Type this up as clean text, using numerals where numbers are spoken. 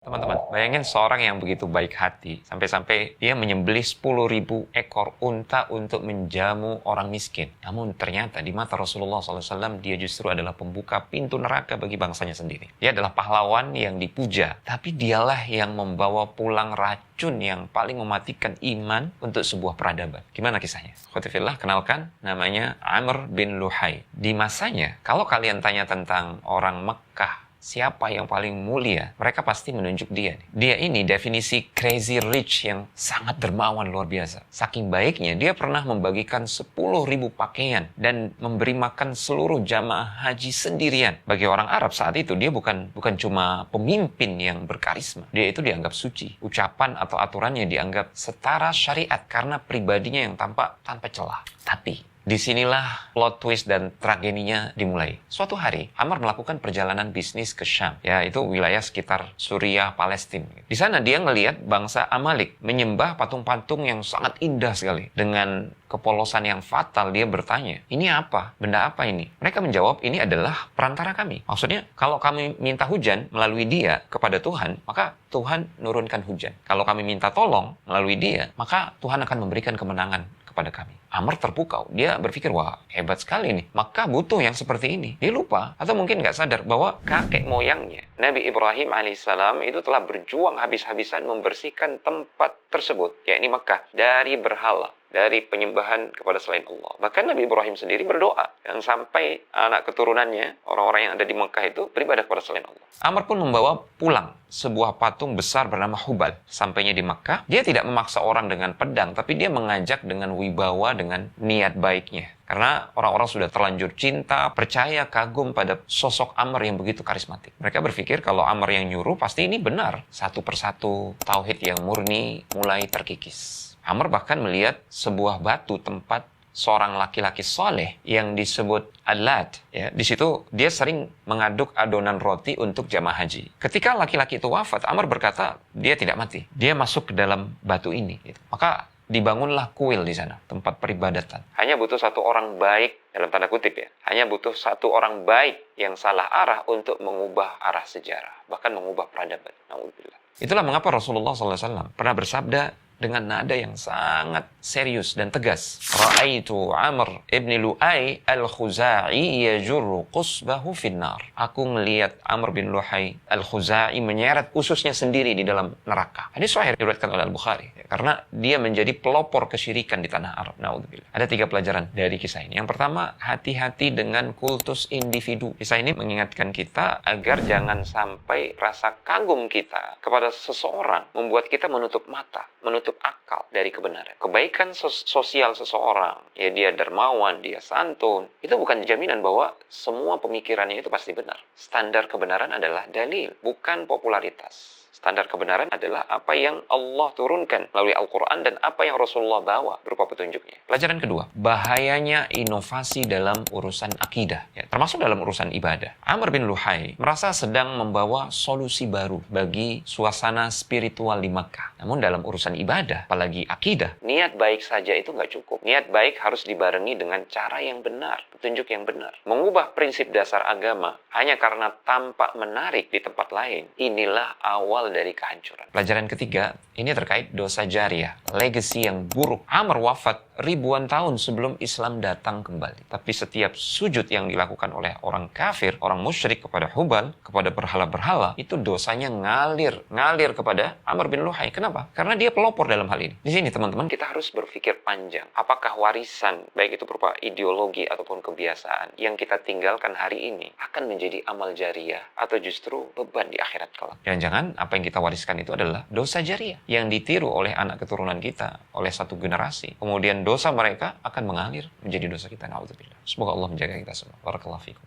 Teman-teman, bayangin seorang yang begitu baik hati, sampai-sampai dia menyembelih 10.000 ekor unta untuk menjamu orang miskin. Namun ternyata di mata Rasulullah SAW, dia justru adalah pembuka pintu neraka bagi bangsanya sendiri. Dia adalah pahlawan yang dipuja, tapi dialah yang membawa pulang racun yang paling mematikan iman untuk sebuah peradaban. Gimana kisahnya? Khotifillah, kenalkan, namanya Amr bin Luhai. Di masanya, kalau kalian tanya tentang orang Mekah, siapa yang paling mulia? Mereka pasti menunjuk dia. Dia ini definisi crazy rich yang sangat dermawan luar biasa. Saking baiknya, dia pernah membagikan 10.000 pakaian dan memberi makan seluruh jamaah haji sendirian. Bagi orang Arab saat itu, dia bukan cuma pemimpin yang berkarisma. Dia itu dianggap suci. Ucapan atau aturannya dianggap setara syariat karena pribadinya yang tanpa celah. Tapi disinilah plot twist dan tragedinya dimulai. Suatu hari, Amr melakukan perjalanan bisnis ke Syam, yaitu wilayah sekitar Suriah, Palestina. Di sana dia ngelihat bangsa Amalik menyembah patung-patung yang sangat indah sekali. Dengan kepolosan yang fatal, dia bertanya, ini apa? Benda apa ini? Mereka menjawab, ini adalah perantara kami. Maksudnya, kalau kami minta hujan melalui dia kepada Tuhan, maka Tuhan nurunkan hujan. Kalau kami minta tolong melalui dia, maka Tuhan akan memberikan kemenangan kepada kami. Amr terpukau. Dia berpikir, wah hebat sekali nih. Maka butuh yang seperti ini. Dia lupa atau mungkin nggak sadar bahwa kakek moyangnya, Nabi Ibrahim alaihissalam, itu telah berjuang habis-habisan membersihkan tempat tersebut, yakni Mekah, dari berhala, dari penyembahan kepada selain Allah. Bahkan Nabi Ibrahim sendiri berdoa dan sampai anak keturunannya, orang-orang yang ada di Mekah itu beribadah kepada selain Allah. Amr pun membawa pulang sebuah patung besar bernama Hubal. Sampainya di Mekah, dia tidak memaksa orang dengan pedang, tapi dia mengajak dengan wibawa, dengan niat baiknya. Karena orang-orang sudah terlanjur cinta, percaya, kagum pada sosok Amr yang begitu karismatik. Mereka berpikir kalau Amr yang nyuruh, pasti ini benar. Satu persatu, tauhid yang murni mulai terkikis. Amr bahkan melihat sebuah batu tempat seorang laki-laki soleh yang disebut Al-Lat. Ya, di situ dia sering mengaduk adonan roti untuk jamaah haji. Ketika laki-laki itu wafat, Amr berkata dia tidak mati. Dia masuk ke dalam batu ini. Gitu. Maka dibangunlah kuil di sana, tempat peribadatan. Hanya butuh satu orang baik, dalam tanda kutip ya, hanya butuh satu orang baik yang salah arah untuk mengubah arah sejarah, bahkan mengubah peradaban. Na'udzubillah. Itulah mengapa Rasulullah SAW pernah bersabda dengan nada yang sangat serius dan tegas. Ra'aitu Amr ibn Lu'ay al-Khuza'i yajurru qusbahu finnar. Aku melihat Amr bin Lu'ay al-Khuza'i menyeret ususnya sendiri di dalam neraka. Hadis sahih diriwayatkan oleh Al-Bukhari. Karena dia menjadi pelopor kesyirikan di tanah Arab. Na'udzubillah. Ada 3 pelajaran dari kisah ini. Yang pertama, hati-hati dengan kultus individu. Kisah ini mengingatkan kita agar jangan sampai rasa kagum kita kepada seseorang membuat kita menutup mata, menutup akal dari kebenaran. Kebaikan sosial seseorang, ya dia dermawan, dia santun, itu bukan jaminan bahwa semua pemikirannya itu pasti benar. Standar kebenaran adalah dalil, bukan popularitas. Standar kebenaran adalah apa yang Allah turunkan melalui Al-Quran dan apa yang Rasulullah bawa berupa petunjuknya. Pelajaran kedua, bahayanya inovasi dalam urusan akidah, ya, termasuk dalam urusan ibadah. Amr bin Luhai merasa sedang membawa solusi baru bagi suasana spiritual di Makkah. Namun dalam urusan ibadah, apalagi akidah, niat baik saja itu nggak cukup. Niat baik harus dibarengi dengan cara yang benar, petunjuk yang benar. Mengubah prinsip dasar agama hanya karena tampak menarik di tempat lain, inilah awal dari kehancuran. Pelajaran ketiga, ini terkait dosa jariah, legacy yang buruk. Amr wafat ribuan tahun sebelum Islam datang kembali. Tapi setiap sujud yang dilakukan oleh orang kafir, orang musyrik kepada Hubal, kepada berhala-berhala, itu dosanya ngalir kepada Amr bin Luhai. Kenapa? Karena dia pelopor dalam hal ini. Di sini teman-teman, kita harus berpikir panjang. Apakah warisan, baik itu berupa ideologi ataupun kebiasaan, yang kita tinggalkan hari ini akan menjadi amal jariah atau justru beban di akhirat kelak? Jangan-jangan apa yang kita wariskan itu adalah dosa jariah yang ditiru oleh anak keturunan kita, oleh satu generasi. Kemudian dosa mereka akan mengalir menjadi dosa kita. Na'udzubillah. Semoga Allah menjaga kita semua. Barakallahu fikum.